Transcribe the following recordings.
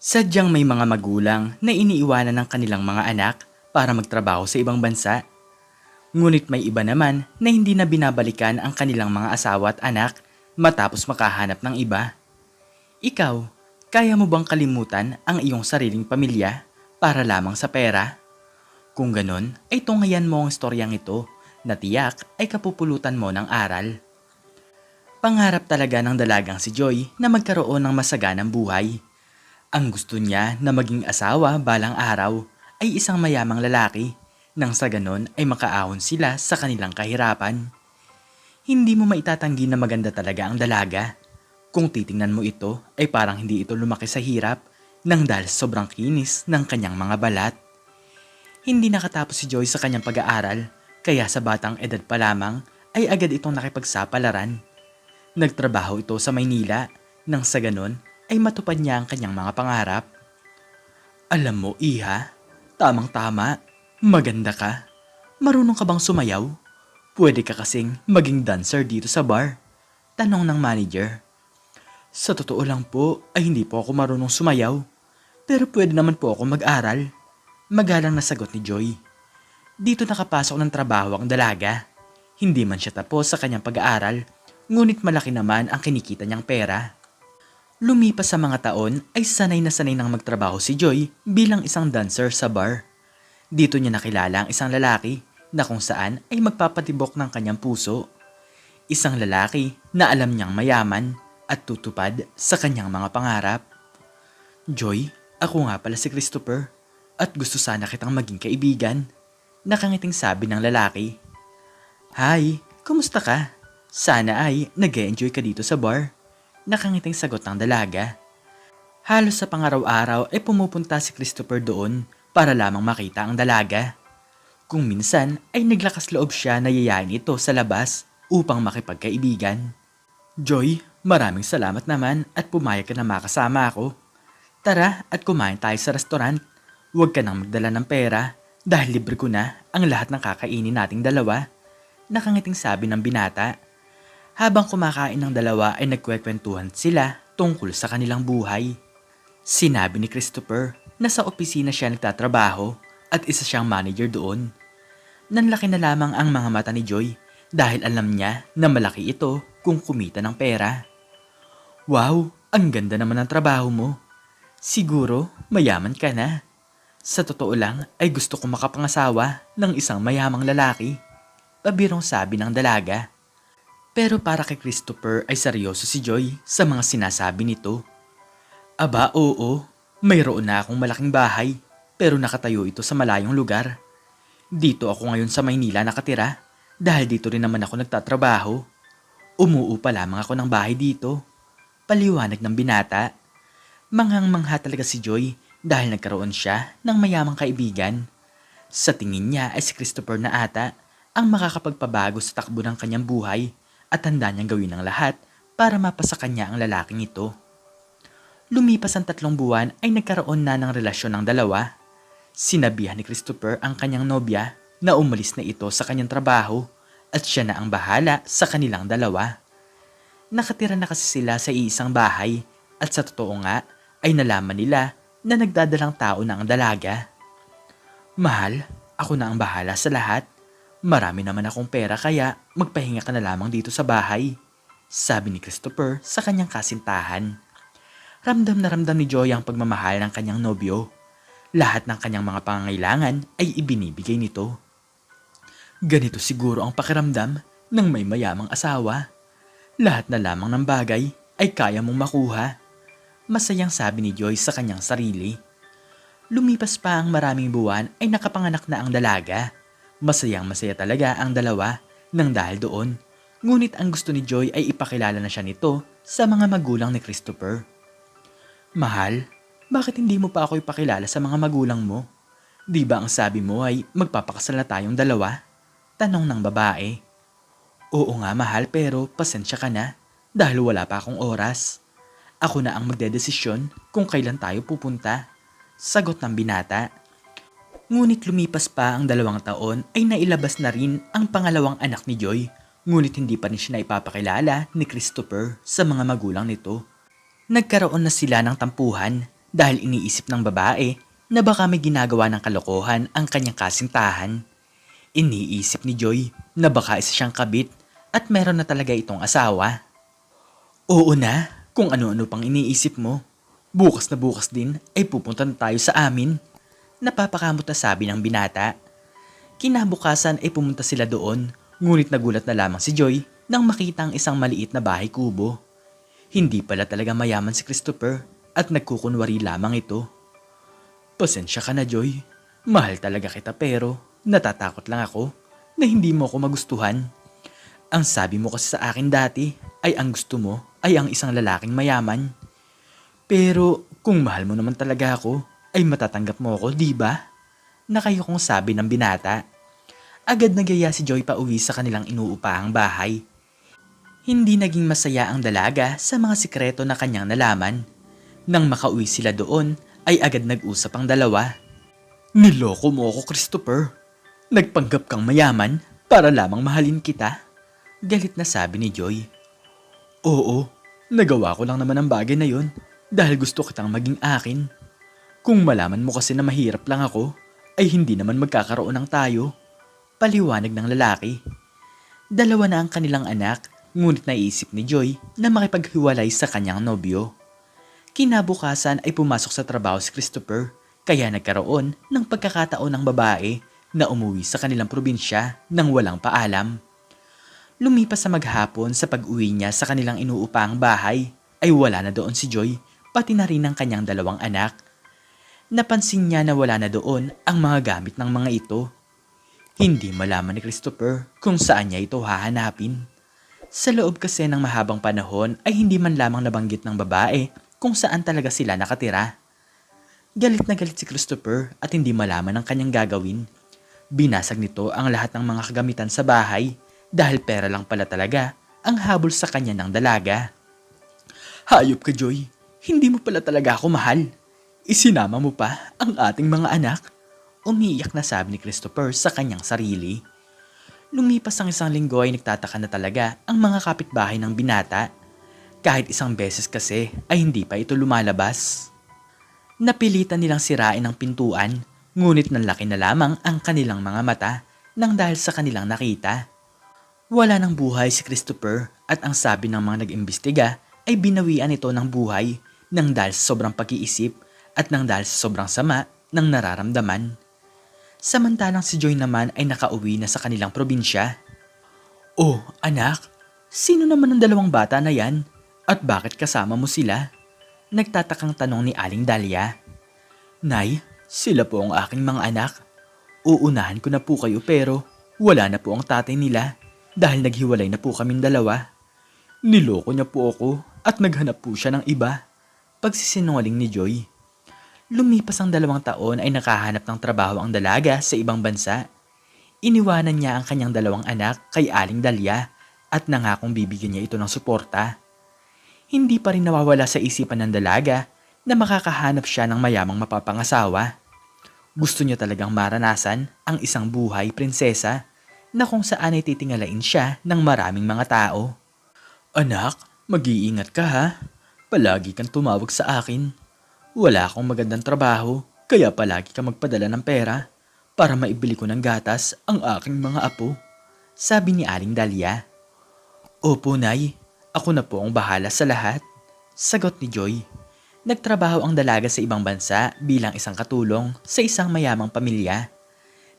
Sadyang may mga magulang na iniiwanan ng kanilang mga anak para magtrabaho sa ibang bansa. Ngunit may iba naman na hindi na binabalikan ang kanilang mga asawa at anak matapos makahanap ng iba. Ikaw, kaya mo bang kalimutan ang iyong sariling pamilya para lamang sa pera? Kung ganon, ay tunghayan mo ang istoryang ito na tiyak ay kapupulutan mo ng aral. Pangarap talaga ng dalagang si Joy na magkaroon ng masaganang buhay. Ang gusto niya na maging asawa balang araw ay isang mayamang lalaki nang sa ganon ay makaahon sila sa kanilang kahirapan. Hindi mo maitatanggi na maganda talaga ang dalaga. Kung titingnan mo ito ay parang hindi ito lumaki sa hirap nang dahil sobrang kinis ng kanyang mga balat. Hindi nakatapos si Joy sa kanyang pag-aaral kaya sa batang edad pa lamang ay agad itong nakipagsapalaran. Nagtrabaho ito sa Maynila nang sa ganon ay matupad niya ang kanyang mga pangarap. Alam mo, iha, tamang-tama, maganda ka. Marunong ka bang sumayaw? Pwede ka kasing maging dancer dito sa bar. Tanong ng manager. Sa totoo lang po ay hindi po ako marunong sumayaw. Pero pwede naman po ako mag-aral. Magalang na sagot ni Joy. Dito nakapasok ng trabaho ang dalaga. Hindi man siya tapos sa kanyang pag-aaral, ngunit malaki naman ang kinikita niyang pera. Lumipas sa mga taon ay sanay na sanay nang magtrabaho si Joy bilang isang dancer sa bar. Dito niya nakilala ang isang lalaki na kung saan ay magpapatibok ng kanyang puso. Isang lalaki na alam niyang mayaman at tutupad sa kanyang mga pangarap. Joy, ako nga pala si Christopher at gusto sana kitang maging kaibigan. Nakangiting sabi ng lalaki. Hi, kumusta ka? Sana ay nag-e-enjoy ka dito sa bar. Nakangiting sagot ng dalaga. Halos sa pangaraw-araw ay pumupunta si Christopher doon para lamang makita ang dalaga. Kung minsan ay naglakas loob siya na yayain ito sa labas upang makipagkaibigan. Joy, maraming salamat naman at pumayag ka na makasama ako. Tara at kumain tayo sa restaurant. Huwag ka nang magdala ng pera dahil libre ko na ang lahat ng kakainin nating dalawa. Nakangiting sabi ng binata. Habang kumakain ng dalawa ay nagkwekwentuhan sila tungkol sa kanilang buhay. Sinabi ni Christopher na sa opisina siya nagtatrabaho at isa siyang manager doon. Nanlaki na lamang ang mga mata ni Joy dahil alam niya na malaki ito kung kumita ng pera. Wow, ang ganda naman ng trabaho mo. Siguro mayaman ka na. Sa totoo lang ay gusto ko makapangasawa ng isang mayamang lalaki. Pabirong sabi ng dalaga. Pero para kay Christopher ay seryoso si Joy sa mga sinasabi nito. Aba oo, mayroon na akong malaking bahay pero nakatayo ito sa malayong lugar. Dito ako ngayon sa Maynila nakatira dahil dito rin naman ako nagtatrabaho. Umuupa lamang ako ng bahay dito. Paliwanag ng binata. Manghang-mangha talaga si Joy dahil nagkaroon siya ng mayamang kaibigan. Sa tingin niya ay si Christopher na ata ang makakapagpabago sa takbo ng kanyang buhay. At handa niyang gawin ang lahat para mapasa kanya ang lalaking ito. Lumipas ang 3 buwan ay nagkaroon na ng relasyon ng dalawa. Sinabihan ni Christopher ang kanyang nobya na umalis na ito sa kanyang trabaho at siya na ang bahala sa kanilang dalawa. Nakatira na kasi sila sa iisang bahay at sa totoo nga ay nalaman nila na nagdadalang tao na ang dalaga. Mahal, ako na ang bahala sa lahat. Marami naman akong pera kaya magpahinga ka na lamang dito sa bahay, sabi ni Christopher sa kanyang kasintahan. Ramdam na ramdam ni Joy ang pagmamahal ng kanyang nobyo. Lahat ng kanyang mga pangangailangan ay ibinibigay nito. Ganito siguro ang pakiramdam ng may mayamang asawa. Lahat na lamang ng bagay ay kaya mong makuha. Masayang sabi ni Joy sa kanyang sarili. Lumipas pa ang maraming buwan ay nakapanganak na ang dalaga. Masayang-masaya talaga ang dalawa nang dahil doon. Ngunit ang gusto ni Joy ay ipakilala na siya nito sa mga magulang ni Christopher. Mahal, bakit hindi mo pa ako ipakilala sa mga magulang mo? Di ba ang sabi mo ay magpapakasal na tayong dalawa? Tanong ng babae. Oo nga mahal pero pasensya ka na dahil wala pa akong oras. Ako na ang magdedesisyon kung kailan tayo pupunta. Sagot ng binata. Ngunit lumipas pa ang 2 taon ay nailabas na rin ang pangalawang anak ni Joy. Ngunit hindi pa rin siya naipapakilala ni Christopher sa mga magulang nito. Nagkaroon na sila ng tampuhan dahil iniisip ng babae na baka may ginagawa ng kalokohan ang kanyang kasintahan. Iniisip ni Joy na baka isa siyang kabit at meron na talaga itong asawa. Oo na, kung ano-ano pang iniisip mo. Bukas na bukas din ay pupunta na tayo sa amin. Napapakamot na sabi ng binata. Kinabukasan ay pumunta sila doon, ngunit nagulat na lamang si Joy nang makita ang isang maliit na bahay kubo. Hindi pala talaga mayaman si Christopher at nagkukunwari lamang ito. Pasensya ka na, Joy. Mahal talaga kita pero natatakot lang ako na hindi mo ako magustuhan. Ang sabi mo kasi sa akin dati ay ang gusto mo ay ang isang lalaking mayaman. Pero kung mahal mo naman talaga ako, ay matatanggap mo ako, di ba? Nakayokong sabi ng binata. Agad nagyaya si Joy pa uwi sa kanilang inuupahang bahay. Hindi naging masaya ang dalaga sa mga sikreto na kanyang nalaman. Nang makauwi sila doon, ay agad nag-usap ang dalawa. Niloko mo ako, Christopher. Nagpanggap kang mayaman para lamang mahalin kita. Galit na sabi ni Joy. Oo, nagawa ko lang naman ang bagay na yon dahil gusto kitang maging akin. Kung malaman mo kasi na mahirap lang ako, ay hindi naman magkakaroon ng tayo. Paliwanag ng lalaki. Dalawa na ang kanilang anak, ngunit naisip ni Joy na makipaghiwalay sa kanyang nobyo. Kinabukasan ay pumasok sa trabaho si Christopher, kaya nagkaroon ng pagkakataon ng babae na umuwi sa kanilang probinsya nang walang paalam. Lumipas sa maghapon sa pag-uwi niya sa kanilang inuupahang bahay, ay wala na doon si Joy, pati na rin ang kanyang dalawang anak. Napansin niya na wala na doon ang mga gamit ng mga ito. Hindi malaman ni Christopher kung saan niya ito hahanapin. Sa loob kasi ng mahabang panahon ay hindi man lamang nabanggit ng babae kung saan talaga sila nakatira. Galit na galit si Christopher at hindi malaman ang kanyang gagawin. Binasag nito ang lahat ng mga kagamitan sa bahay dahil pera lang pala talaga ang habol sa kanya ng dalaga. Hayop ka, Joy. Hindi mo pala talaga ako mahal. Isinama mo pa ang ating mga anak. Umiiyak na sabi ni Christopher sa kanyang sarili. Lumipas ang isang linggo ay nagtataka na talaga ang mga kapitbahay ng binata. Kahit isang beses kasi ay hindi pa ito lumalabas. Napilitan nilang sirain ang pintuan, ngunit nanlaki na lamang ang kanilang mga mata nang dahil sa kanilang nakita. Wala ng buhay si Christopher at ang sabi ng mga nag-imbestiga ay binawian ito ng buhay nang dahil sa sobrang pag-iisip at nang dahil sa sobrang sama ng nararamdaman. Samantalang si Joy naman ay nakauwi na sa kanilang probinsya. Oh, anak, sino naman ang dalawang bata na yan? At bakit kasama mo sila? Nagtatakang tanong ni Aling Dahlia. Nay, sila po ang aking mga anak. Uunahan ko na po kayo pero wala na po ang tatay nila dahil naghiwalay na po kaming dalawa. Niloko niya po ako at naghanap po siya ng iba. Pagsisinungaling ni Joy. Lumipas ang 2 taon ay nakahanap ng trabaho ang dalaga sa ibang bansa. Iniwanan niya ang kanyang 2 anak kay Aling Dahlia at nangakong bibigyan niya ito ng suporta. Hindi pa rin nawawala sa isipan ng dalaga na makakahanap siya ng mayamang mapapangasawa. Gusto niya talagang maranasan ang isang buhay prinsesa na kung saan ay titingalain siya ng maraming mga tao. Anak, mag-iingat ka ha. Palagi kang tumawag sa akin. Wala akong magandang trabaho, kaya palagi ka magpadala ng pera para maibili ko ng gatas ang aking mga apo. Sabi ni Aling Dahlia. Opo, Nay. Ako na po ang bahala sa lahat. Sagot ni Joy. Nagtrabaho ang dalaga sa ibang bansa bilang isang katulong sa isang mayamang pamilya.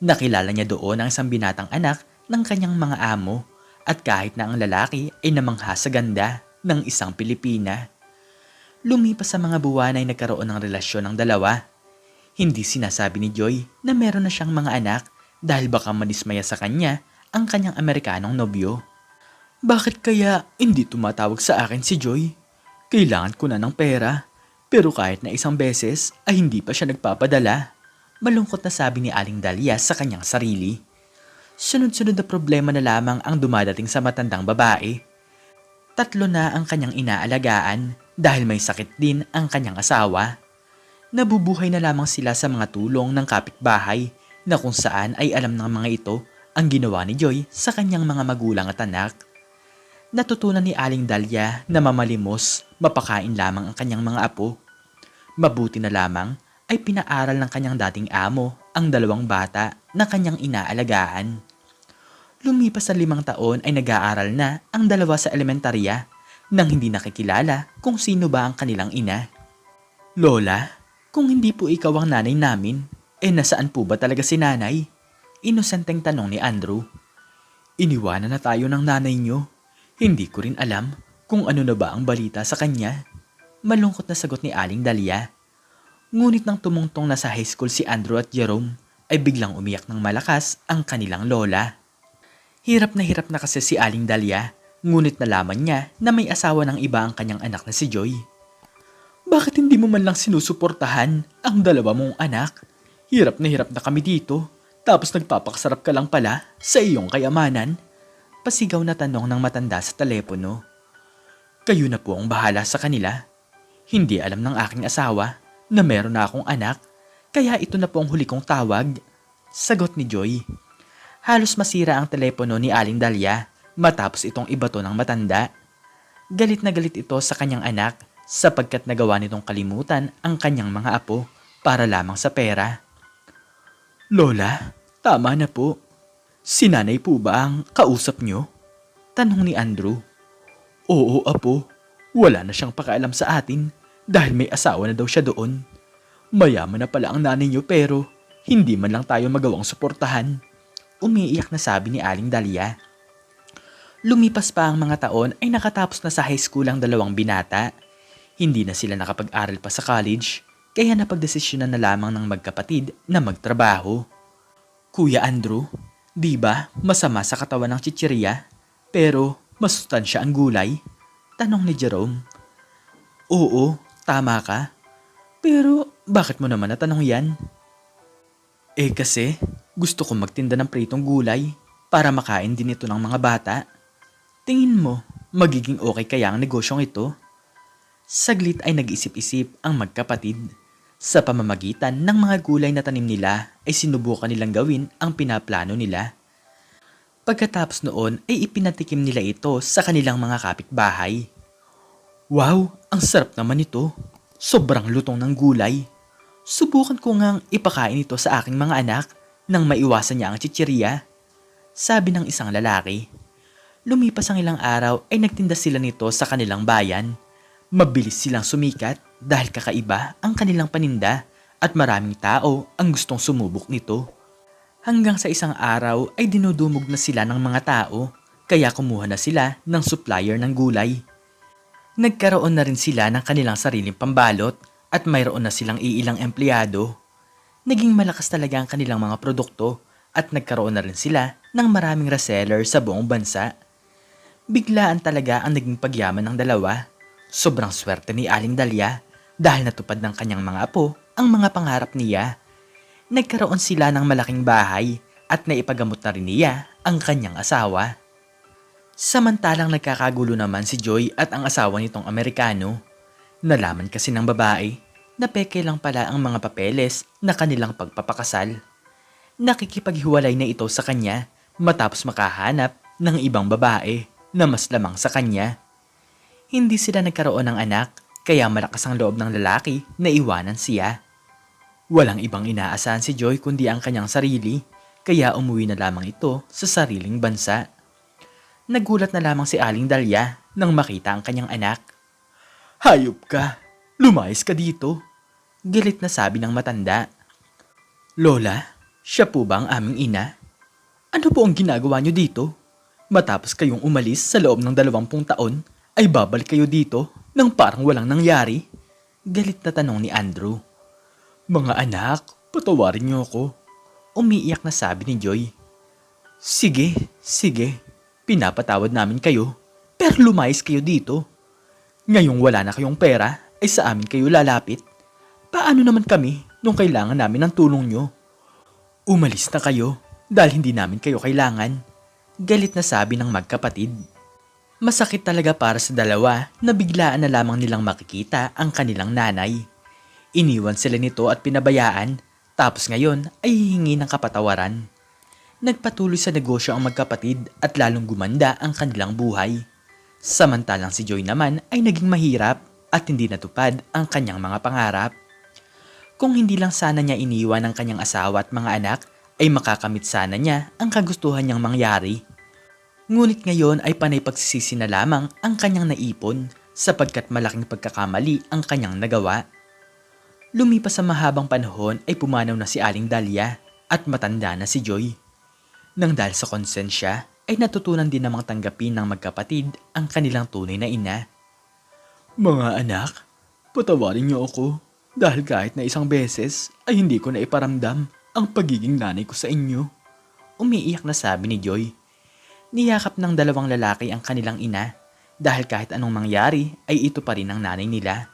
Nakilala niya doon ang isang binatang anak ng kanyang mga amo at kahit na ang lalaki ay namangha sa ganda ng isang Pilipina. Lumipas sa mga buwan ay nagkaroon ng relasyon ng dalawa. Hindi sinasabi ni Joy na meron na siyang mga anak dahil baka madismaya sa kanya ang kanyang Amerikanong nobyo. Bakit kaya hindi tumatawag sa akin si Joy? Kailangan ko na ng pera, pero kahit na isang beses ay hindi pa siya nagpapadala. Malungkot na sabi ni Aling Dahlia sa kanyang sarili. Sunod-sunod na problema na lamang ang dumadating sa matandang babae. 3 na ang kanyang inaalagaan dahil may sakit din ang kanyang asawa. Nabubuhay na lamang sila sa mga tulong ng kapitbahay na kung saan ay alam ng mga ito ang ginawa ni Joy sa kanyang mga magulang at anak. Natutunan ni Aling Dahlia na mamalimos, mapakain lamang ang kanyang mga apo. Mabuti na lamang ay pinaaral ng kanyang dating amo ang dalawang bata na kanyang inaalagaan. Lumipas sa 5 taon ay nag-aaral na ang dalawa sa elementarya nang hindi nakikilala kung sino ba ang kanilang ina. Lola, kung hindi po ikaw ang nanay namin, nasaan po ba talaga si nanay? Inosenteng tanong ni Andrew. Iniwanan na tayo ng nanay niyo. Hindi ko rin alam kung ano na ba ang balita sa kanya. Malungkot na sagot ni Aling Dahlia. Ngunit nang tumungtong na sa high school si Andrew at Jerome, ay biglang umiyak ng malakas ang kanilang lola. Hirap na kasi si Aling Dahlia, ngunit nalaman niya na may asawa ng iba ang kanyang anak na si Joy. Bakit hindi mo man lang sinusuportahan ang dalawa mong anak? Hirap na kami dito, tapos nagpapakasarap ka lang pala sa iyong kayamanan. Pasigaw na tanong ng matanda sa telepono. Kayo na po ang bahala sa kanila. Hindi alam ng aking asawa na meron na akong anak, kaya ito na po ang huli kong tawag. Sagot ni Joy. Halos masira ang telepono ni Aling Dahlia matapos itong ibato ng matanda. Galit na galit ito sa kanyang anak sapagkat nagawa nitong kalimutan ang kanyang mga apo para lamang sa pera. Lola, tama na po. Si nanay po ba ang kausap niyo? Tanong ni Andrew. Oo, apo. Wala na siyang pakialam sa atin dahil may asawa na daw siya doon. Mayaman na pala ang nanay niyo pero hindi man lang tayo magawang suportahan. Umiiyak na sabi ni Aling Dahlia. Lumipas pa ang mga taon ay nakatapos na sa high school ang dalawang binata. Hindi na sila nakapag-aral pa sa college, kaya napagdesisyonan na lamang ng magkapatid na magtrabaho. Kuya Andrew, di ba masama sa katawan ng chichirya, pero masustansya ang gulay? Tanong ni Jerome. Oo, tama ka. Pero bakit mo naman natanong yan? Kasi gusto ko magtinda ng pritong gulay para makain din ito ng mga bata. Tingin mo, magiging okay kaya ang negosyong ito? Saglit ay nag-isip-isip ang magkapatid. Sa pamamagitan ng mga gulay na tanim nila ay sinubukan nilang gawin ang pinaplano nila. Pagkatapos noon ay ipinatikim nila ito sa kanilang mga kapitbahay. Wow, ang sarap naman ito. Sobrang lutong ng gulay. Subukan ko ngang ipakain ito sa aking mga anak nang maiwasan niya ang chichirya. Sabi ng isang lalaki. Lumipas ang ilang araw ay nagtinda sila nito sa kanilang bayan. Mabilis silang sumikat dahil kakaiba ang kanilang paninda at maraming tao ang gustong sumubok nito. Hanggang sa isang araw ay dinudumog na sila ng mga tao kaya kumuha na sila ng supplier ng gulay. Nagkaroon na rin sila ng kanilang sariling pambalot at mayroon na silang iilang empleyado. Naging malakas talaga ang kanilang mga produkto at nagkaroon na rin sila ng maraming reseller sa buong bansa. Biglaan talaga ang naging pagyaman ng dalawa. Sobrang swerte ni Aling Dahlia dahil natupad ng kanyang mga apo ang mga pangarap niya. Nagkaroon sila ng malaking bahay at naipagamot na rin niya ang kanyang asawa. Samantalang nagkakagulo naman si Joy at ang asawa nitong Amerikano. Nalaman kasi ng babae na peke lang pala ang mga papeles na kanilang pagpapakasal. Nakikipaghiwalay na ito sa kanya matapos makahanap ng ibang babae na mas lamang sa kanya. Hindi sila nagkaroon ng anak kaya malakas ang loob ng lalaki na iwanan siya. Walang ibang inaasahan si Joy kundi ang kanyang sarili kaya umuwi na lamang ito sa sariling bansa. Nagulat na lamang si Aling Dahlia nang makita ang kanyang anak. Hayop ka! Lumayas ka dito! Galit na sabi ng matanda. Lola, siya po ba ang aming ina? Ano po ang ginagawa niyo dito? Matapos kayong umalis sa loob ng 20 taon, ay babalik kayo dito nang parang walang nangyari? Galit na tanong ni Andrew. Mga anak, patawarin niyo ako. Umiiyak na sabi ni Joy. Sige. Pinapatawad namin kayo, pero lumayas kayo dito. Ngayong wala na kayong pera, ay sa amin kayo lalapit. Paano naman kami nung kailangan namin ng tulong nyo? Umalis na kayo dahil hindi namin kayo kailangan. Galit na sabi ng magkapatid. Masakit talaga para sa dalawa na biglaan na lamang nilang makikita ang kanilang nanay. Iniwan sila nito at pinabayaan, tapos ngayon ay hihingi ng kapatawaran. Nagpatuloy sa negosyo ang magkapatid at lalong gumanda ang kanilang buhay. Samantalang si Joy naman ay naging mahirap at hindi natupad ang kanyang mga pangarap. Kung hindi lang sana niya iniwan ang kanyang asawa at mga anak, ay makakamit sana niya ang kagustuhan niyang mangyari. Ngunit ngayon ay panay pagsisisi na lamang ang kanyang naipon sapagkat malaking pagkakamali ang kanyang nagawa. Lumipas sa mahabang panahon ay pumanaw na si Aling Dahlia at matanda na si Joy. Nang dahil sa konsensya ay natutunan din namang tanggapin ng magkapatid ang kanilang tunay na ina. Mga anak, patawarin niyo ako dahil kahit na isang beses ay hindi ko na iparamdam ang pagiging nanay ko sa inyo. Umiiyak na sabi ni Joy. Niyakap ng dalawang lalaki ang kanilang ina dahil kahit anong mangyari ay ito pa rin ang nanay nila.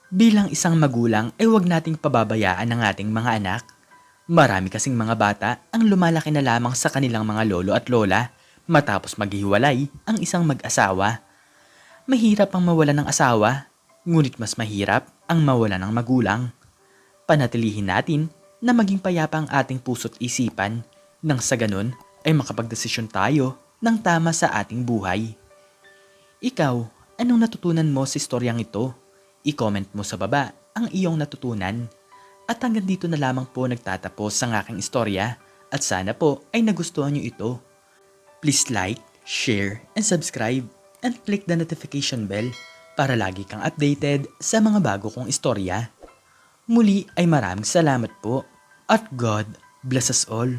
Bilang isang magulang ay huwag nating pababayaan ang ating mga anak. Marami kasing mga bata ang lumalaki na lamang sa kanilang mga lolo at lola matapos maghiwalay ang isang mag-asawa. Mahirap ang mawala ng asawa, ngunit mas mahirap ang mawala ng magulang. Panatilihin natin na maging payapa ang ating puso't isipan nang sa ganun ay makapagdesisyon tayo ng tama sa ating buhay. Ikaw, anong natutunan mo sa istoryang ito? I-comment mo sa baba ang iyong natutunan. At hanggang dito na lamang po nagtatapos ang aking istorya at sana po ay nagustuhan niyo ito. Please like, share, and subscribe and click the notification bell para lagi kang updated sa mga bago kong istorya. Muli ay maraming salamat po at God bless us all.